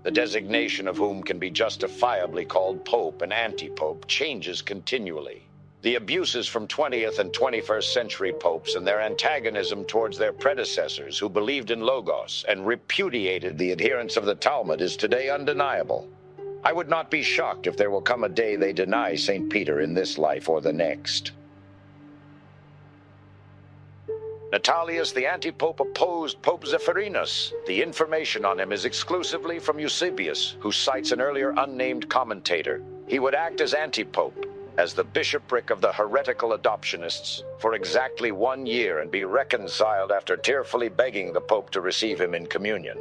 the designation of whom can be justifiably called Pope and Antipope, changes continually. The abuses from 20th and 21st century popes and their antagonism towards their predecessors who believed in Logos and repudiated the adherents of the Talmud is today undeniable. I would not be shocked if there will come a day they deny St. Peter in this life or the next. Natalius the Antipope opposed Pope Zephyrinus. The information on him is exclusively from Eusebius, who cites an earlier unnamed commentator. He would act as Antipope, as the bishopric of the heretical adoptionists, for exactly 1 year and be reconciled after tearfully begging the Pope to receive him in communion.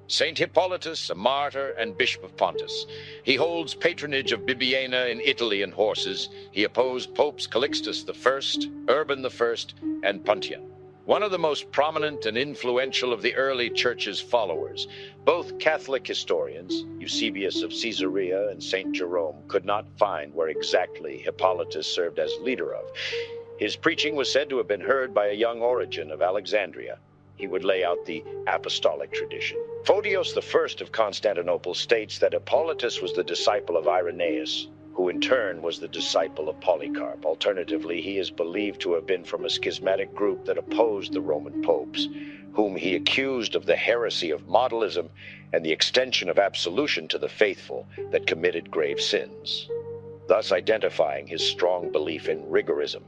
Saint Hippolytus, a martyr and Bishop of Pontus. He holds patronage of Bibiena in Italy and horses. He opposed Popes Calixtus I, Urban I, and Puntian. One of the most prominent and influential of the early church's followers. Both Catholic historians, Eusebius of Caesarea and St. Jerome, could not find where exactly Hippolytus served as leader of. His preaching was said to have been heard by a young Origen of Alexandria. He would lay out the apostolic tradition. Photios I of Constantinople states that Hippolytus was the disciple of Irenaeus, who in turn was the disciple of Polycarp. Alternatively, he is believed to have been from a schismatic group that opposed the Roman popes, whom he accused of the heresy of modalism and the extension of absolution to the faithful that committed grave sins, thus identifying his strong belief in rigorism.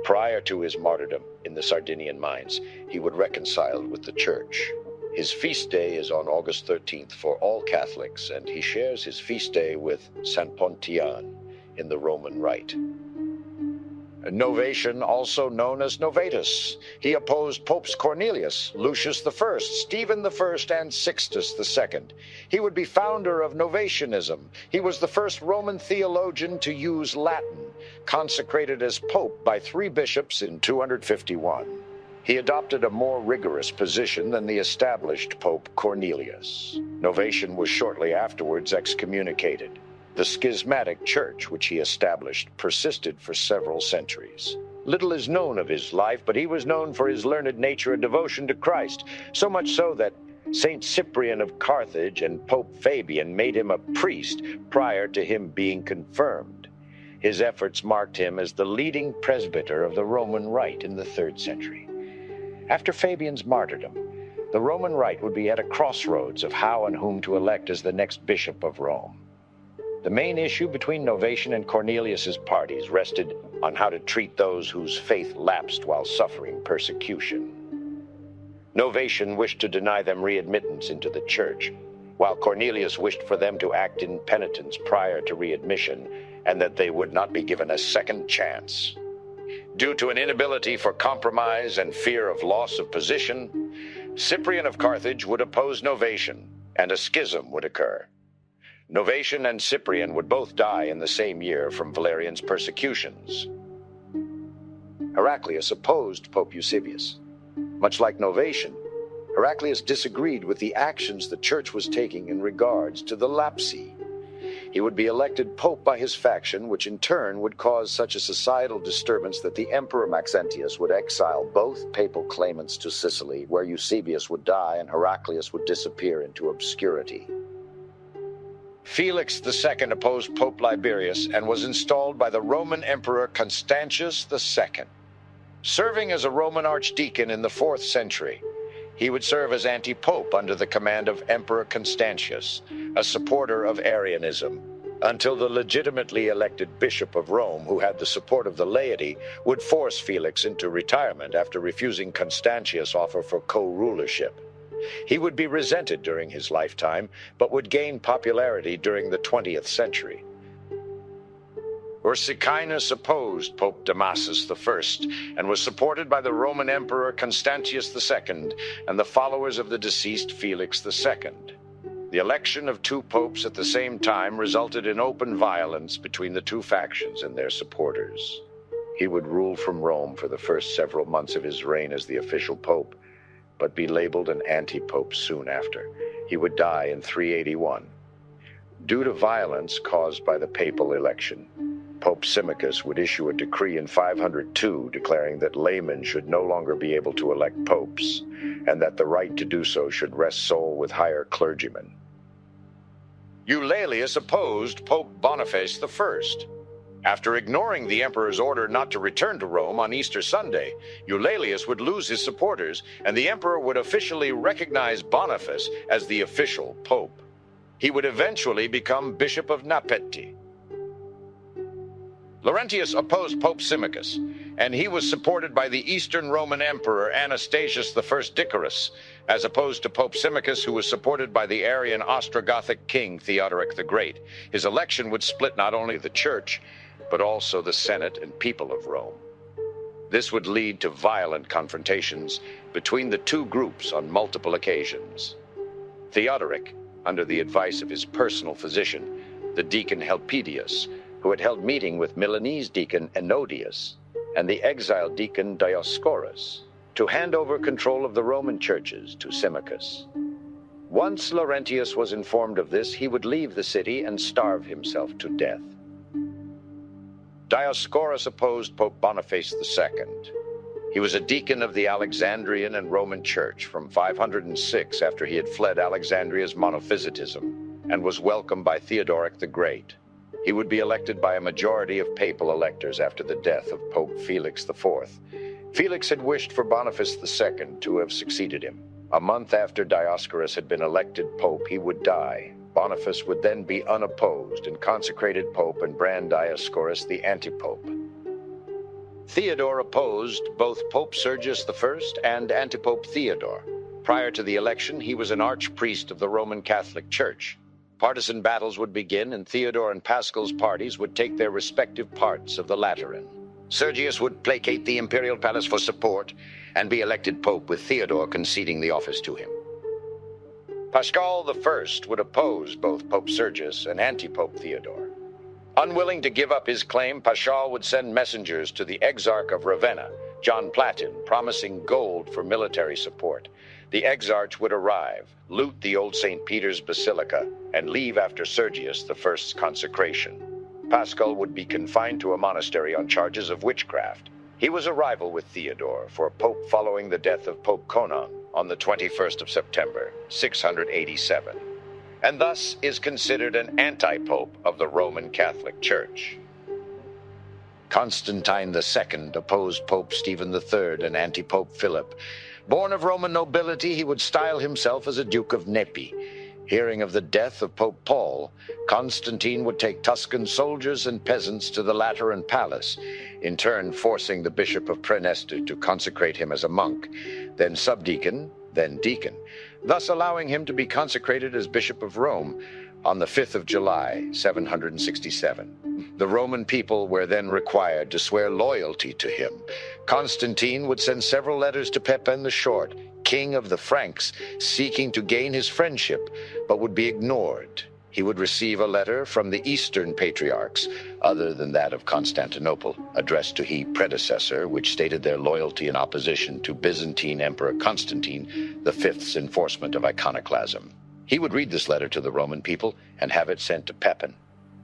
Prior to his martyrdom in the Sardinian mines, he would reconcile with the Church. His feast day is on August 13th for all Catholics, and he shares his feast day with Saint Pontian in the Roman Rite. Novation, also known as Novatus. He opposed Popes Cornelius, Lucius I, Stephen I, and Sixtus II. He would be founder of Novatianism. He was the first Roman theologian to use Latin, consecrated as Pope by 3 bishops in 251. He adopted a more rigorous position than the established Pope Cornelius. Novation was shortly afterwards excommunicated. The schismatic church which he established persisted for several centuries. Little is known of his life, but he was known for his learned nature and devotion to Christ, so much so that Saint Cyprian of Carthage and Pope Fabian made him a priest prior to him being confirmed. His efforts marked him as the leading presbyter of the Roman Rite in the 3rd century. After Fabian's martyrdom, the Roman Rite would be at a crossroads of how and whom to elect as the next bishop of Rome. The main issue between Novation and Cornelius's parties rested on how to treat those whose faith lapsed while suffering persecution. Novation wished to deny them readmittance into the church, while Cornelius wished for them to act in penitence prior to readmission, and that they would not be given a second chance. Due to an inability for compromise and fear of loss of position, Cyprian of Carthage would oppose Novation, and a schism would occur. Novation and Cyprian would both die in the same year from Valerian's persecutions. Heraclius opposed Pope Eusebius. Much like Novation, Heraclius disagreed with the actions the church was taking in regards to the lapsi. He would be elected pope by his faction, which in turn would cause such a societal disturbance that the Emperor Maxentius would exile both papal claimants to Sicily, where Eusebius would die and Heraclius would disappear into obscurity. Felix II opposed Pope Liberius and was installed by the Roman Emperor Constantius II. Serving as a Roman archdeacon in the 4th century, he would serve as anti-pope under the command of Emperor Constantius, a supporter of Arianism, until the legitimately elected Bishop of Rome, who had the support of the laity, would force Felix into retirement after refusing Constantius' offer for co-rulership. He would be resented during his lifetime, but would gain popularity during the 20th century. Ursicinus opposed Pope Damasus I and was supported by the Roman Emperor Constantius II and the followers of the deceased Felix II. The election of 2 popes at the same time resulted in open violence between the 2 factions and their supporters. He would rule from Rome for the first several months of his reign as the official pope, but be labeled an anti-pope soon after. He would die in 381. Due to violence caused by the papal election, Pope Symmachus would issue a decree in 502 declaring that laymen should no longer be able to elect popes. and that the right to do so should rest sole with higher clergymen. Eulalius opposed Pope Boniface I. After ignoring the emperor's order not to return to Rome on Easter Sunday, Eulalius would lose his supporters, and the emperor would officially recognize Boniface as the official pope. He would eventually become Bishop of Napeti. Laurentius opposed Pope Symmachus, and he was supported by the Eastern Roman Emperor Anastasius I Dicarus, as opposed to Pope Symmachus, who was supported by the Arian Ostrogothic king Theodoric the Great. His election would split not only the Church, but also the Senate and people of Rome. This would lead to violent confrontations between the two groups on multiple occasions. Theodoric, under the advice of his personal physician, the deacon Helpidius, who had held meeting with Milanese deacon Enodius and the exiled deacon Dioscorus, to hand over control of the Roman churches to Symmachus. Once Laurentius was informed of this, he would leave the city and starve himself to death. Dioscorus opposed Pope Boniface II. He was a deacon of the Alexandrian and Roman Church from 506 after he had fled Alexandria's monophysitism and was welcomed by Theodoric the Great. He would be elected by a majority of papal electors after the death of Pope Felix IV. Felix had wished for Boniface II to have succeeded him. A month after Dioscorus had been elected pope, he would die. Boniface would then be unopposed and consecrated pope and brand Dioscorus the antipope. Theodore opposed both Pope Sergius I and Antipope Theodore. Prior to the election, he was an archpriest of the Roman Catholic Church. Partisan battles would begin, and Theodore and Pascal's parties would take their respective parts of the Lateran. Sergius would placate the imperial palace for support and be elected pope, with Theodore conceding the office to him. Pascal I would oppose both Pope Sergius and Antipope Theodore. Unwilling to give up his claim, Pascal would send messengers to the Exarch of Ravenna, John Platin, promising gold for military support. The Exarch would arrive, loot the old St. Peter's Basilica, and leave after Sergius I's consecration. Pascal would be confined to a monastery on charges of witchcraft. He was a rival with Theodore for pope following the death of Pope Conon on the 21st of September, 687, and thus is considered an anti-pope of the Roman Catholic Church. Constantine II opposed Pope Stephen III and anti-Pope Philip. Born of Roman nobility, he would style himself as a Duke of Nepi. Hearing of the death of Pope Paul, Constantine would take Tuscan soldiers and peasants to the Lateran palace, in turn forcing the Bishop of Praeneste to consecrate him as a monk, then subdeacon, then deacon, thus allowing him to be consecrated as Bishop of Rome on the 5th of July, 767. The Roman people were then required to swear loyalty to him. Constantine would send several letters to Pepin the Short, king of the Franks, seeking to gain his friendship, but would be ignored. He would receive a letter from the Eastern patriarchs, other than that of Constantinople, addressed to his predecessor, which stated their loyalty in opposition to Byzantine Emperor Constantine V's enforcement of iconoclasm. He would read this letter to the Roman people and have it sent to Pepin.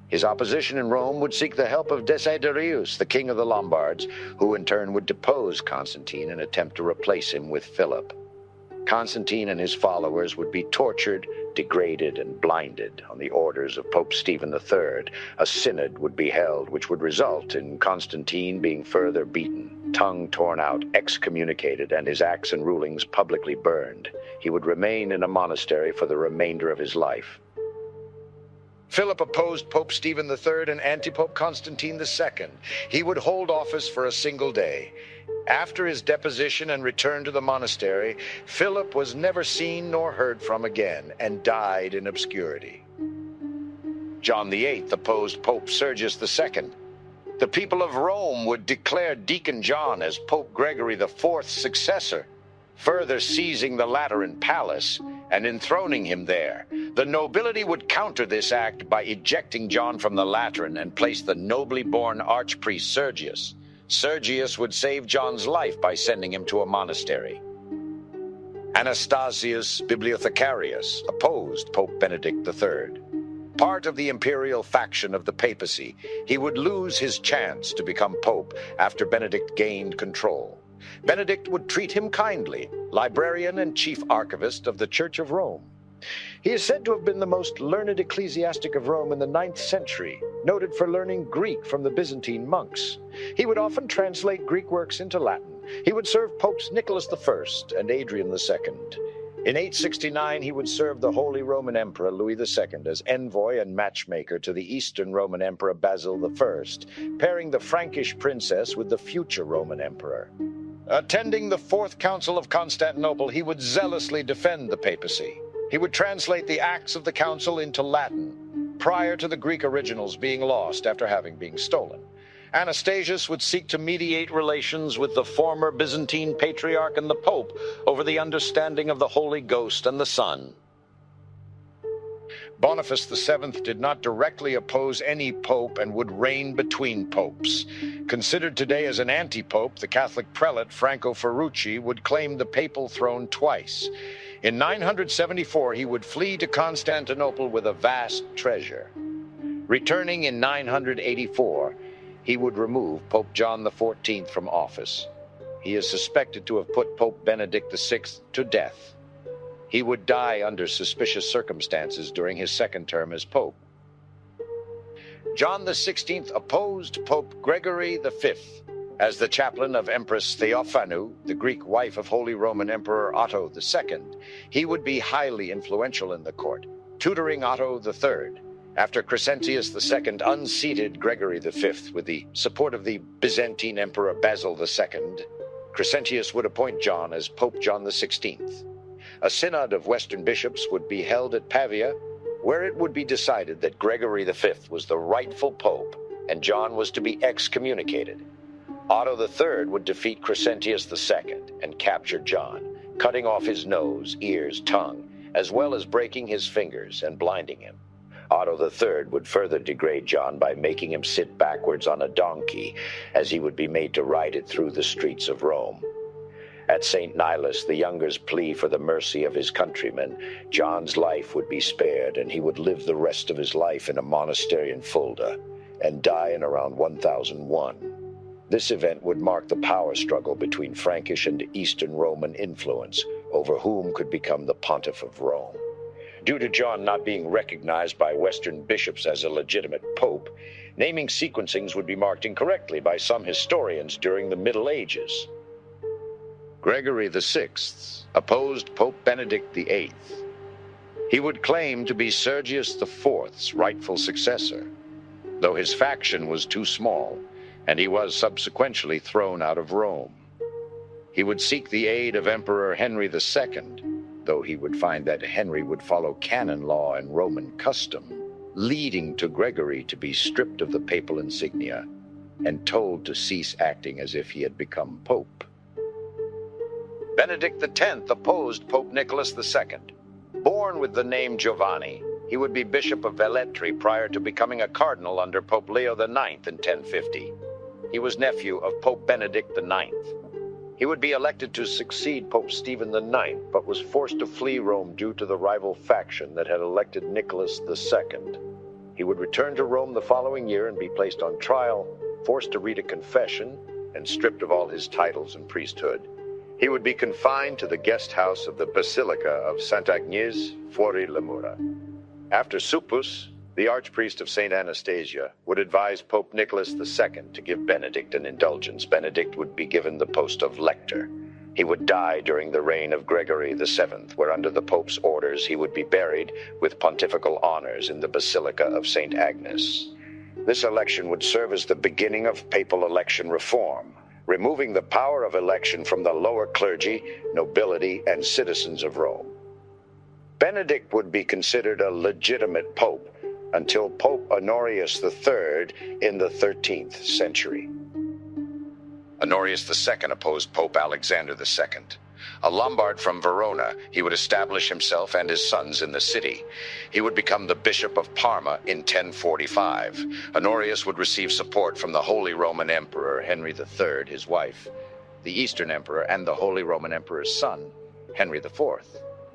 His opposition in Rome would seek the help of Desiderius, the king of the Lombards, who in turn would depose Constantine and attempt to replace him with Philip. Constantine and his followers would be tortured, degraded, and blinded on the orders of Pope Stephen III. A synod would be held, which would result in Constantine being further beaten, tongue torn out, excommunicated, and his acts and rulings publicly burned. He would remain in a monastery for the remainder of his life. Philip opposed Pope Stephen III and Antipope Constantine II. He would hold office for a single day. After his deposition and return to the monastery, Philip was never seen nor heard from again and died in obscurity. John VIII opposed Pope Sergius II. The people of Rome would declare Deacon John as Pope Gregory IV's successor, further seizing the Lateran palace and enthroning him there. The nobility would counter this act by ejecting John from the Lateran and place the nobly born archpriest Sergius. Sergius would save John's life by sending him to a monastery. Anastasius Bibliothecarius opposed Pope Benedict III. Part of the imperial faction of the papacy, he would lose his chance to become pope after Benedict gained control. Benedict would treat him kindly, librarian and chief archivist of the Church of Rome. He is said to have been the most learned ecclesiastic of Rome in the 9th century, noted for learning Greek from the Byzantine monks. He would often translate Greek works into Latin. He would serve Popes Nicholas I and Adrian II. In 869, he would serve the Holy Roman Emperor Louis II as envoy and matchmaker to the Eastern Roman Emperor Basil I, pairing the Frankish princess with the future Roman Emperor. Attending the Fourth Council of Constantinople, he would zealously defend the papacy. He would translate the Acts of the Council into Latin, prior to the Greek originals being lost after having been stolen. Anastasius would seek to mediate relations with the former Byzantine Patriarch and the Pope over the understanding of the Holy Ghost and the Son. Boniface VII did not directly oppose any pope and would reign between popes. Considered today as an antipope, the Catholic prelate Franco Ferrucci would claim the papal throne twice. In 974, he would flee to Constantinople with a vast treasure. Returning in 984, he would remove Pope John XIV from office. He is suspected to have put Pope Benedict VI to death. He would die under suspicious circumstances during his second term as pope. John XVI opposed Pope Gregory V. As the chaplain of Empress Theophanu, the Greek wife of Holy Roman Emperor Otto II, he would be highly influential in the court, tutoring Otto III. After Crescentius II unseated Gregory V with the support of the Byzantine Emperor Basil II, Crescentius would appoint John as Pope John XVI. A synod of Western bishops would be held at Pavia, where it would be decided that Gregory V was the rightful pope and John was to be excommunicated. Otto III would defeat Crescentius II and capture John, cutting off his nose, ears, tongue, as well as breaking his fingers and blinding him. Otto III would further degrade John by making him sit backwards on a donkey, as he would be made to ride it through the streets of Rome. At St. Nilus, the younger's plea for the mercy of his countrymen, John's life would be spared, and he would live the rest of his life in a monastery in Fulda, and die in around 1001. This event would mark the power struggle between Frankish and Eastern Roman influence over whom could become the pontiff of Rome. Due to John not being recognized by Western bishops as a legitimate pope, naming sequencings would be marked incorrectly by some historians during the Middle Ages. Gregory VI opposed Pope Benedict VIII. He would claim to be Sergius IV's rightful successor, though his faction was too small, and he was subsequently thrown out of Rome. He would seek the aid of Emperor Henry II, though he would find that Henry would follow canon law and Roman custom, leading to Gregory to be stripped of the papal insignia and told to cease acting as if he had become pope. Benedict X opposed Pope Nicholas II. Born with the name Giovanni, he would be Bishop of Velletri prior to becoming a cardinal under Pope Leo IX in 1050. He was nephew of Pope Benedict IX. He would be elected to succeed Pope Stephen IX, but was forced to flee Rome due to the rival faction that had elected Nicholas II. He would return to Rome the following year and be placed on trial, forced to read a confession, and stripped of all his titles and priesthood. He would be confined to the guest house of the Basilica of Sant'Agnese fuori le mura. After Suppus, the archpriest of St. Anastasia, would advise Pope Nicholas II to give Benedict an indulgence. Benedict would be given the post of lector. He would die during the reign of Gregory VII, where under the Pope's orders he would be buried with pontifical honors in the Basilica of St. Agnes. This election would serve as the beginning of papal election reform, removing the power of election from the lower clergy, nobility, and citizens of Rome. Benedict would be considered a legitimate pope until Pope Honorius III in the 13th century. Honorius II opposed Pope Alexander II. A Lombard from Verona, he would establish himself and his sons in the city. He would become the Bishop of Parma in 1045. Honorius would receive support from the Holy Roman Emperor Henry III, his wife, the Eastern Emperor, and the Holy Roman Emperor's son, Henry IV.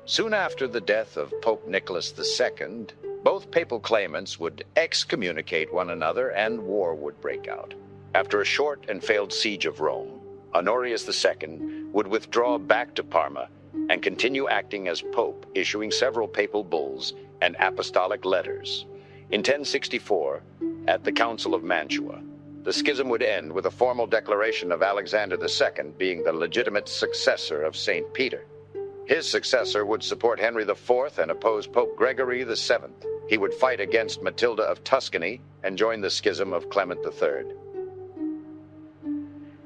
Soon after the death of Pope Nicholas II, both papal claimants would excommunicate one another and war would break out. After a short and failed siege of Rome, Honorius II would withdraw back to Parma and continue acting as pope, issuing several papal bulls and apostolic letters. In 1064, at the Council of Mantua, the schism would end with a formal declaration of Alexander II being the legitimate successor of St. Peter. His successor would support Henry IV and oppose Pope Gregory VII. He would fight against Matilda of Tuscany and join the schism of Clement III.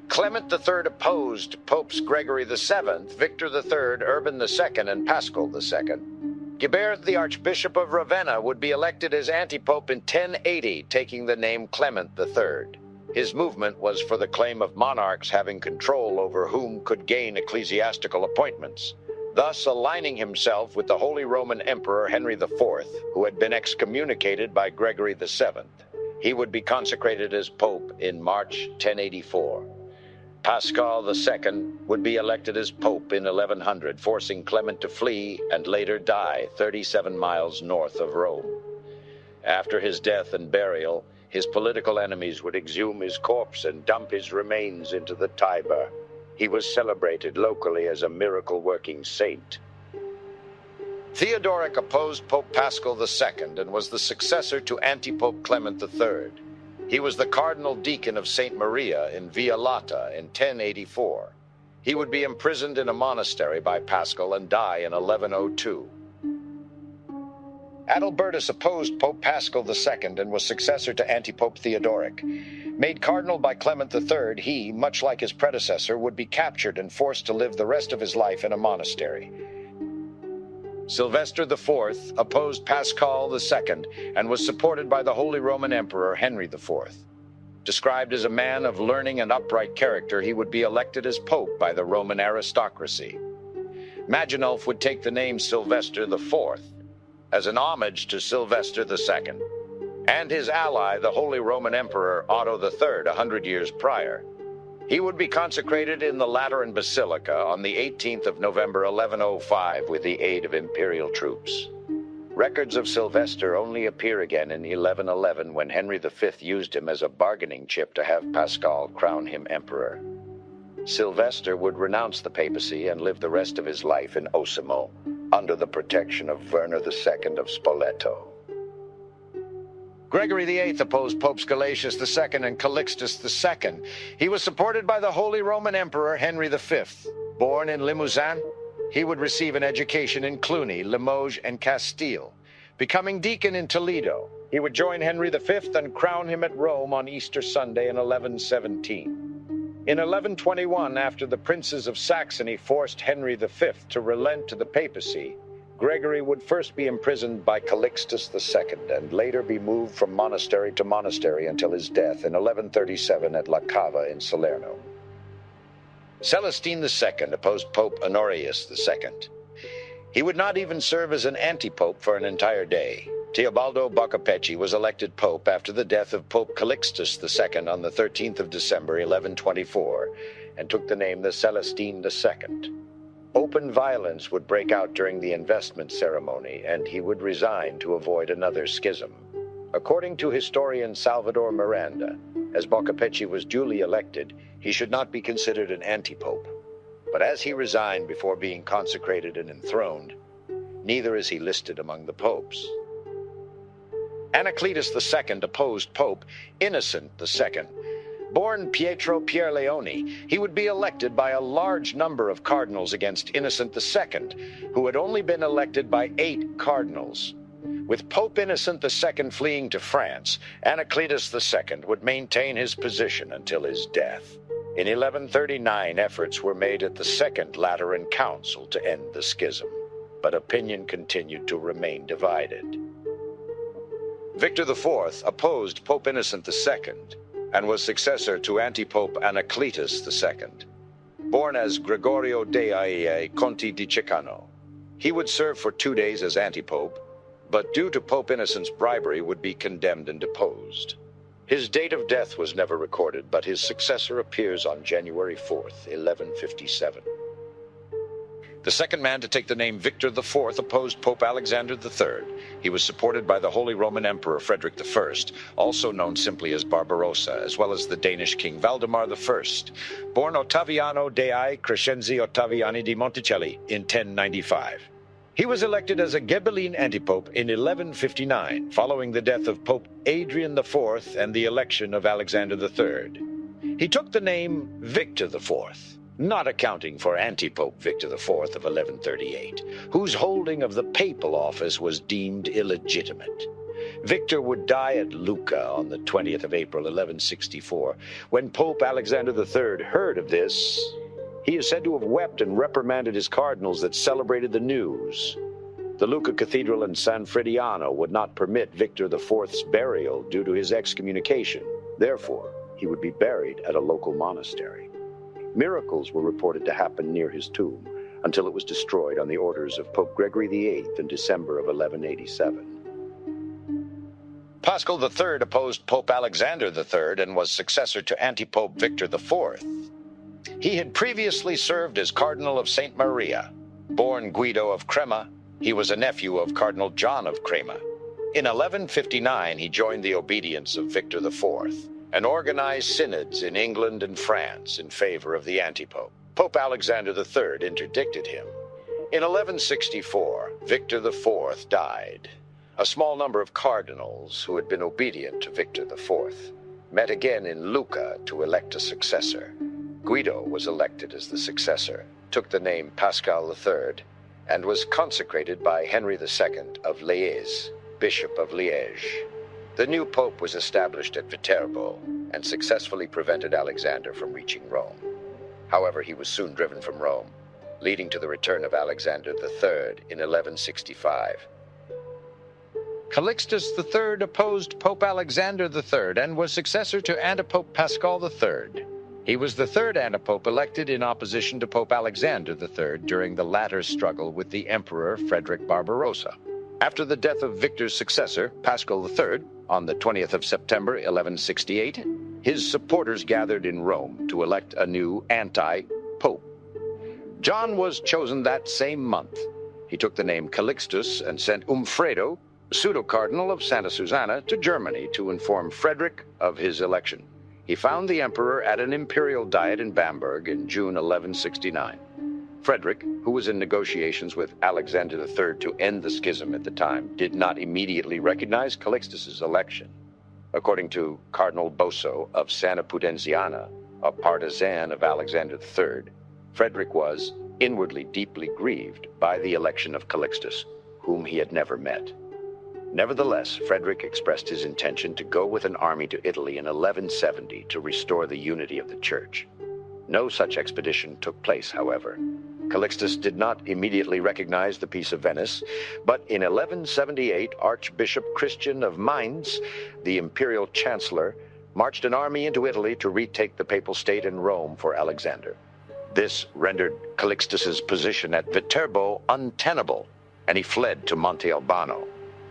Clement III opposed Popes Gregory VII, Victor III, Urban II, and Pascal II. Guibert, the Archbishop of Ravenna, would be elected as antipope in 1080, taking the name Clement III. His movement was for the claim of monarchs having control over whom could gain ecclesiastical appointments, thus aligning himself with the Holy Roman Emperor Henry IV, who had been excommunicated by Gregory VII. He would be consecrated as pope in March 1084. Pascal II would be elected as pope in 1100, forcing Clement to flee and later die 37 miles north of Rome. After his death and burial, his political enemies would exhume his corpse and dump his remains into the Tiber. He was celebrated locally as a miracle-working saint. Theodoric opposed Pope Pascal II and was the successor to Antipope Clement III. He was the cardinal deacon of St. Maria in Via Lata in 1084. He would be imprisoned in a monastery by Pascal and die in 1102. Adalbertus opposed Pope Pascal II and was successor to Antipope Theodoric. Made cardinal by Clement III, he, much like his predecessor, would be captured and forced to live the rest of his life in a monastery. Sylvester IV opposed Pascal II and was supported by the Holy Roman Emperor Henry IV. Described as a man of learning and upright character, he would be elected as pope by the Roman aristocracy. Maginulf would take the name Sylvester IV as an homage to Sylvester II and his ally, the Holy Roman Emperor Otto III, 100 years prior. He would be consecrated in the Lateran Basilica on the 18th of November 1105 with the aid of imperial troops. Records of Sylvester only appear again in 1111 when Henry V used him as a bargaining chip to have Pascal crown him emperor. Sylvester would renounce the papacy and live the rest of his life in Osimo, under the protection of Werner II of Spoleto. Gregory VIII opposed Popes Gelasius II and Calixtus II. He was supported by the Holy Roman Emperor Henry V. Born in Limousin, he would receive an education in Cluny, Limoges, and Castile. Becoming deacon in Toledo, he would join Henry V and crown him at Rome on Easter Sunday in 1117. In 1121, after the princes of Saxony forced Henry V to relent to the papacy, Gregory would first be imprisoned by Calixtus II and later be moved from monastery to monastery until his death in 1137 at La Cava in Salerno. Celestine II opposed Pope Honorius II. He would not even serve as an antipope for an entire day. Teobaldo Boccapecci was elected pope after the death of Pope Calixtus II on the 13th of December 1124 and took the name the Celestine II. Open violence would break out during the investment ceremony, and he would resign to avoid another schism. According to historian Salvador Miranda, as Boccapecci was duly elected, he should not be considered an antipope. But as he resigned before being consecrated and enthroned, neither is he listed among the popes. Anacletus II opposed Pope Innocent II. Born Pietro Pierleoni, he would be elected by a large number of cardinals against Innocent II, who had only been elected by 8 cardinals. With Pope Innocent II fleeing to France, Anacletus II would maintain his position until his death. In 1139, efforts were made at the Second Lateran Council to end the schism, but opinion continued to remain divided. Victor IV opposed Pope Innocent II and was successor to Antipope Anacletus II. Born as Gregorio dei Conti di Cecano, he would serve for 2 days as antipope, but due to Pope Innocent's bribery would be condemned and deposed. His date of death was never recorded, but his successor appears on January 4th, 1157. The second man to take the name Victor IV opposed Pope Alexander III. He was supported by the Holy Roman Emperor Frederick I, also known simply as Barbarossa, as well as the Danish King Valdemar I, born Ottaviano Dei Crescenzi Ottaviani di Monticelli in 1095. He was elected as a Ghibelline antipope in 1159, following the death of Pope Adrian IV and the election of Alexander III. He took the name Victor IV, not accounting for antipope Victor IV of 1138, whose holding of the papal office was deemed illegitimate. Victor would die at Lucca on the 20th of April, 1164. When Pope Alexander III heard of this, he is said to have wept and reprimanded his cardinals that celebrated the news. The Lucca Cathedral in San Frediano would not permit Victor IV's burial due to his excommunication. Therefore, he would be buried at a local monastery. Miracles were reported to happen near his tomb until it was destroyed on the orders of Pope Gregory VIII in December of 1187. Pascal III opposed Pope Alexander III and was successor to antipope Victor IV. He had previously served as Cardinal of St. Maria. Born Guido of Crema, he was a nephew of Cardinal John of Crema. In 1159, he joined the obedience of Victor IV and organized synods in England and France in favor of the antipope. Pope Alexander III interdicted him. In 1164, Victor IV died. A small number of cardinals who had been obedient to Victor IV met again in Lucca to elect a successor. Guido was elected as the successor, took the name Pascal III, and was consecrated by Henry II of Liège, Bishop of Liège. The new pope was established at Viterbo and successfully prevented Alexander from reaching Rome. However, he was soon driven from Rome, leading to the return of Alexander III in 1165. Calixtus III opposed Pope Alexander III and was successor to Antipope Pascal III. He was the third antipope elected in opposition to Pope Alexander III during the latter's struggle with the Emperor Frederick Barbarossa. After the death of Victor's successor, Pascal III, on the 20th of September, 1168, his supporters gathered in Rome to elect a new anti-pope. John was chosen that same month. He took the name Calixtus and sent Umfredo, pseudo-cardinal of Santa Susanna, to Germany to inform Frederick of his election. He found the emperor at an imperial diet in Bamberg in June 1169. Frederick, who was in negotiations with Alexander III to end the schism at the time, did not immediately recognize Calixtus's election. According to Cardinal Boso of Santa Pudenziana, a partisan of Alexander III, Frederick was inwardly deeply grieved by the election of Calixtus, whom he had never met. Nevertheless, Frederick expressed his intention to go with an army to Italy in 1170 to restore the unity of the Church. No such expedition took place, however. Calixtus did not immediately recognize the Peace of Venice, but in 1178, Archbishop Christian of Mainz, the imperial chancellor, marched an army into Italy to retake the papal state in Rome for Alexander. This rendered Calixtus's position at Viterbo untenable, and he fled to Monte Albano.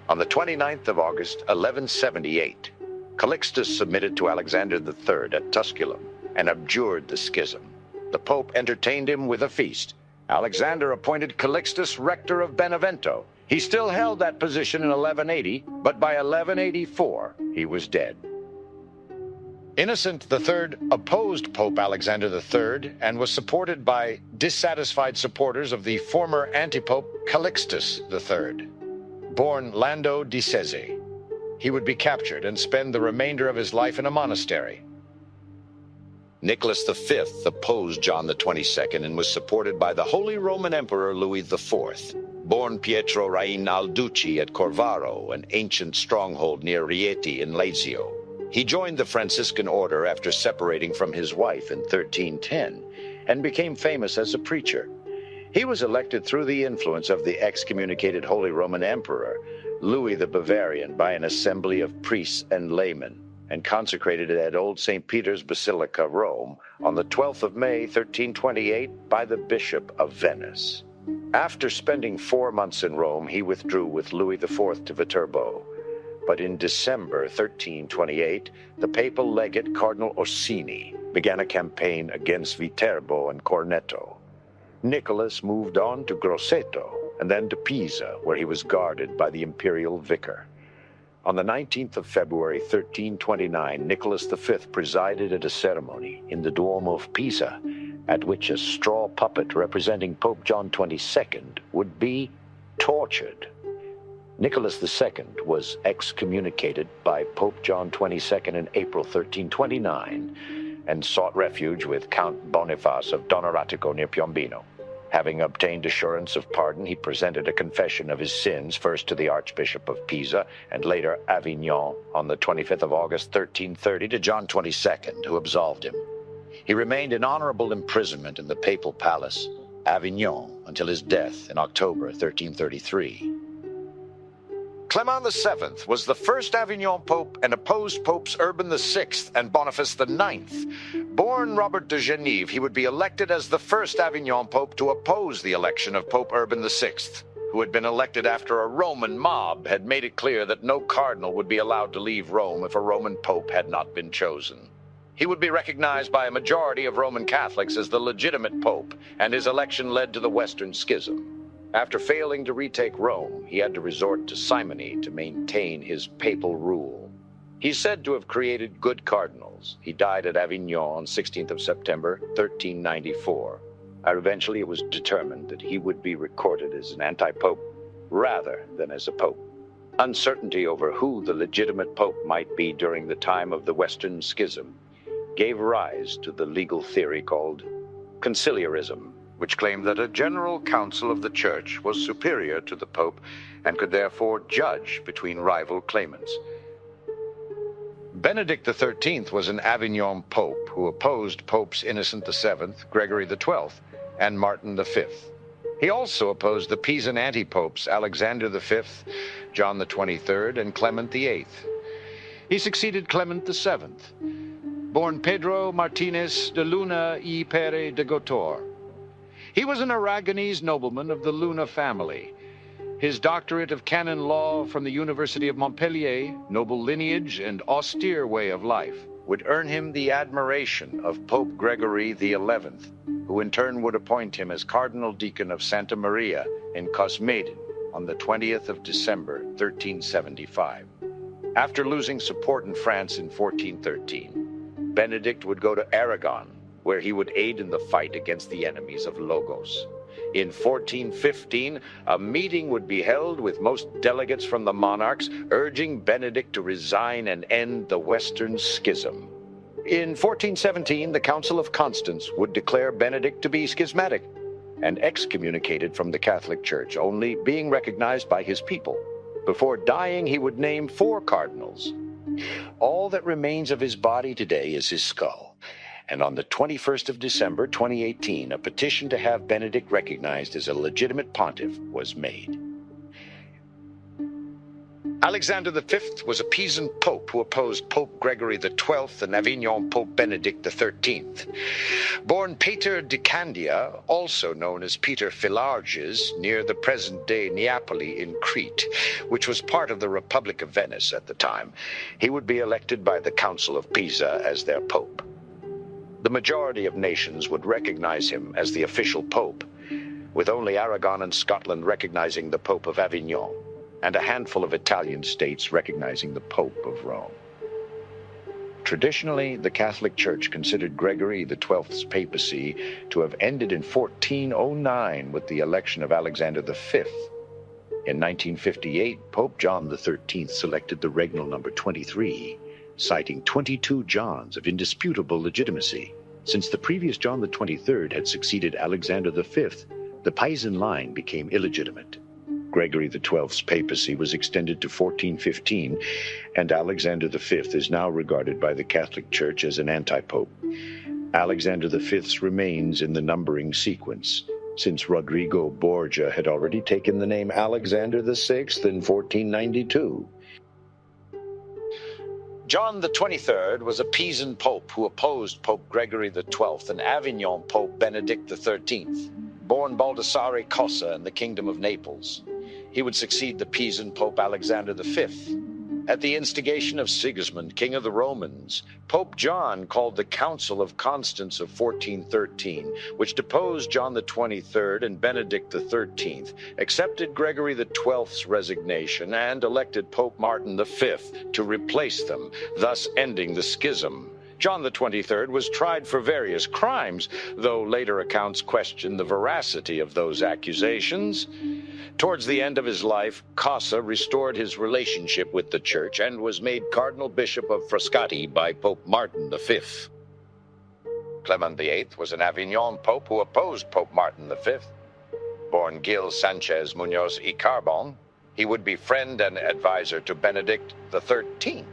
On the 29th of August, 1178, Calixtus submitted to Alexander III at Tusculum and abjured the schism. The Pope entertained him with a feast. Alexander appointed Calixtus rector of Benevento. He still held that position in 1180, but by 1184, he was dead. Innocent III opposed Pope Alexander III and was supported by dissatisfied supporters of the former antipope Calixtus III. Born Lando di Cese, he would be captured and spend the remainder of his life in a monastery. Nicholas V opposed John XXII and was supported by the Holy Roman Emperor Louis IV. Born Pietro Rain Alducci at Corvaro, an ancient stronghold near Rieti in Lazio. He joined the Franciscan order after separating from his wife in 1310 and became famous as a preacher. He was elected through the influence of the excommunicated Holy Roman Emperor, Louis the Bavarian, by an assembly of priests and laymen, and consecrated at Old St. Peter's Basilica, Rome, on the 12th of May, 1328, by the Bishop of Venice. After spending 4 months in Rome, he withdrew with Louis IV to Viterbo. But in December 1328, the papal legate Cardinal Orsini began a campaign against Viterbo and Corneto. Nicholas moved on to Grosseto and then to Pisa, where he was guarded by the imperial vicar. On the 19th of February, 1329, Nicholas V presided at a ceremony in the Duomo of Pisa, at which a straw puppet representing Pope John XXII would be tortured. Nicholas II was excommunicated by Pope John XXII in April 1329 and sought refuge with Count Boniface of Donneratico near Piombino. Having obtained assurance of pardon, he presented a confession of his sins, first to the Archbishop of Pisa and later Avignon on the 25th of August 1330 to John XXII, who absolved him. He remained in honorable imprisonment in the papal palace, Avignon, until his death in October 1333. Clement VII was the first Avignon pope and opposed Popes Urban VI and Boniface IX. Born Robert de Genève, he would be elected as the first Avignon pope to oppose the election of Pope Urban VI, who had been elected after a Roman mob had made it clear that no cardinal would be allowed to leave Rome if a Roman pope had not been chosen. He would be recognized by a majority of Roman Catholics as the legitimate pope, and his election led to the Western Schism. After failing to retake Rome, he had to resort to simony to maintain his papal rule. He's said to have created good cardinals. He died at Avignon on 16th of September, 1394. Eventually it was determined that he would be recorded as an antipope rather than as a pope. Uncertainty over who the legitimate pope might be during the time of the Western Schism gave rise to the legal theory called conciliarism, which claimed that a general council of the church was superior to the pope and could therefore judge between rival claimants. Benedict XIII was an Avignon pope who opposed Popes Innocent VII, Gregory XII, and Martin V. He also opposed the Pisan Antipopes Alexander V, John XXIII, and Clement VIII. He succeeded Clement VII, born Pedro Martinez de Luna y Pere de Gotor. He was an Aragonese nobleman of the Luna family. His doctorate of canon law from the University of Montpellier, noble lineage and austere way of life, would earn him the admiration of Pope Gregory XI, who in turn would appoint him as Cardinal Deacon of Santa Maria in Cosmedin on the 20th of December, 1375. After losing support in France in 1413, Benedict would go to Aragon, where he would aid in the fight against the enemies of Logos. In 1415, a meeting would be held with most delegates from the monarchs, urging Benedict to resign and end the Western Schism. In 1417, the Council of Constance would declare Benedict to be schismatic and excommunicated from the Catholic Church, only being recognized by his people. Before dying, he would name 4 cardinals. All that remains of his body today is his skull. And on the 21st of December, 2018, a petition to have Benedict recognized as a legitimate pontiff was made. Alexander V was a Pisan pope who opposed Pope Gregory XII and Avignon Pope Benedict XIII. Born Peter de Candia, also known as Peter Philarges, near the present-day Neapoli in Crete, which was part of the Republic of Venice at the time, he would be elected by the Council of Pisa as their pope. The majority of nations would recognize him as the official pope, with only Aragon and Scotland recognizing the Pope of Avignon, and a handful of Italian states recognizing the Pope of Rome. Traditionally, the Catholic Church considered Gregory XII's papacy to have ended in 1409 with the election of Alexander V. In 1958, Pope John XIII selected the regnal number 23, citing 22 Johns of indisputable legitimacy. Since the previous John XXIII had succeeded Alexander V, the Pisan line became illegitimate. Gregory XII's papacy was extended to 1415, and Alexander V is now regarded by the Catholic Church as an antipope. Alexander V's remains in the numbering sequence, since Rodrigo Borgia had already taken the name Alexander VI in 1492. John XXIII was a Pisan pope who opposed Pope Gregory XII and Avignon Pope Benedict XIII, born Baldassare Cossa in the Kingdom of Naples. He would succeed the Pisan Pope Alexander V. At the instigation of Sigismund, king of the Romans, Pope John called the Council of Constance of 1413, which deposed John the 23rd and Benedict the 13th, accepted Gregory the 12th's resignation, and elected Pope Martin V to replace them, thus ending the schism. John the 23rd was tried for various crimes, though later accounts question the veracity of those accusations. Towards the end of his life, Casa restored his relationship with the Church and was made Cardinal Bishop of Frascati by Pope Martin V. Clement VIII was an Avignon pope who opposed Pope Martin V. Born Gil Sanchez Muñoz y Carbon, he would be friend and advisor to Benedict XIII.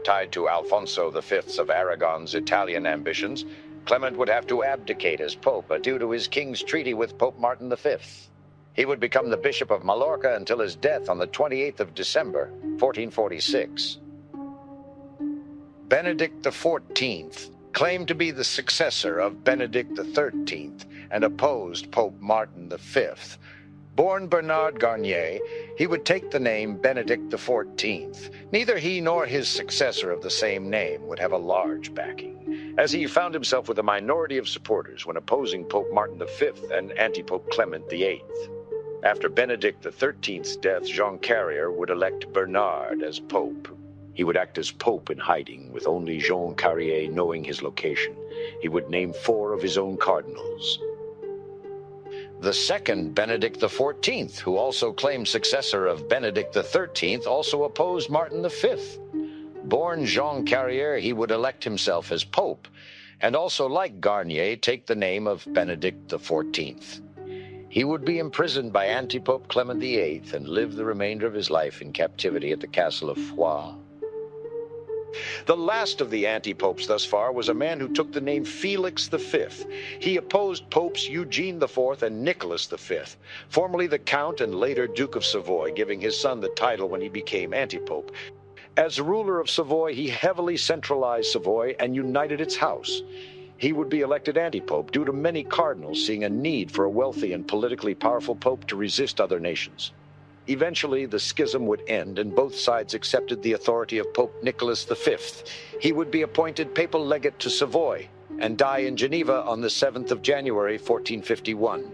Tied to Alfonso V of Aragon's Italian ambitions, Clement would have to abdicate as pope due to his king's treaty with Pope Martin V. He would become the Bishop of Mallorca until his death on the 28th of December, 1446. Benedict XIV claimed to be the successor of Benedict XIII and opposed Pope Martin V. Born Bernard Garnier, he would take the name Benedict XIV. Neither he nor his successor of the same name would have a large backing, as he found himself with a minority of supporters when opposing Pope Martin V and Antipope Clement VIII. After Benedict XIII's death, Jean Carrier would elect Bernard as pope. He would act as pope in hiding, with only Jean Carrier knowing his location. He would name 4 of his own cardinals. The second Benedict XIV, who also claimed successor of Benedict XIII, also opposed Martin V. Born Jean Carrier, he would elect himself as pope, and also, like Garnier, take the name of Benedict XIV. He would be imprisoned by Antipope Clement VIII and live the remainder of his life in captivity at the castle of Foix. The last of the anti-popes thus far was a man who took the name Felix V. He opposed Popes Eugene IV and Nicholas V, formerly the Count and later Duke of Savoy, giving his son the title when he became anti-pope. As ruler of Savoy, he heavily centralized Savoy and united its house. He would be elected anti-pope due to many cardinals seeing a need for a wealthy and politically powerful pope to resist other nations. Eventually, the schism would end, and both sides accepted the authority of Pope Nicholas V. He would be appointed papal legate to Savoy and die in Geneva on the 7th of January, 1451.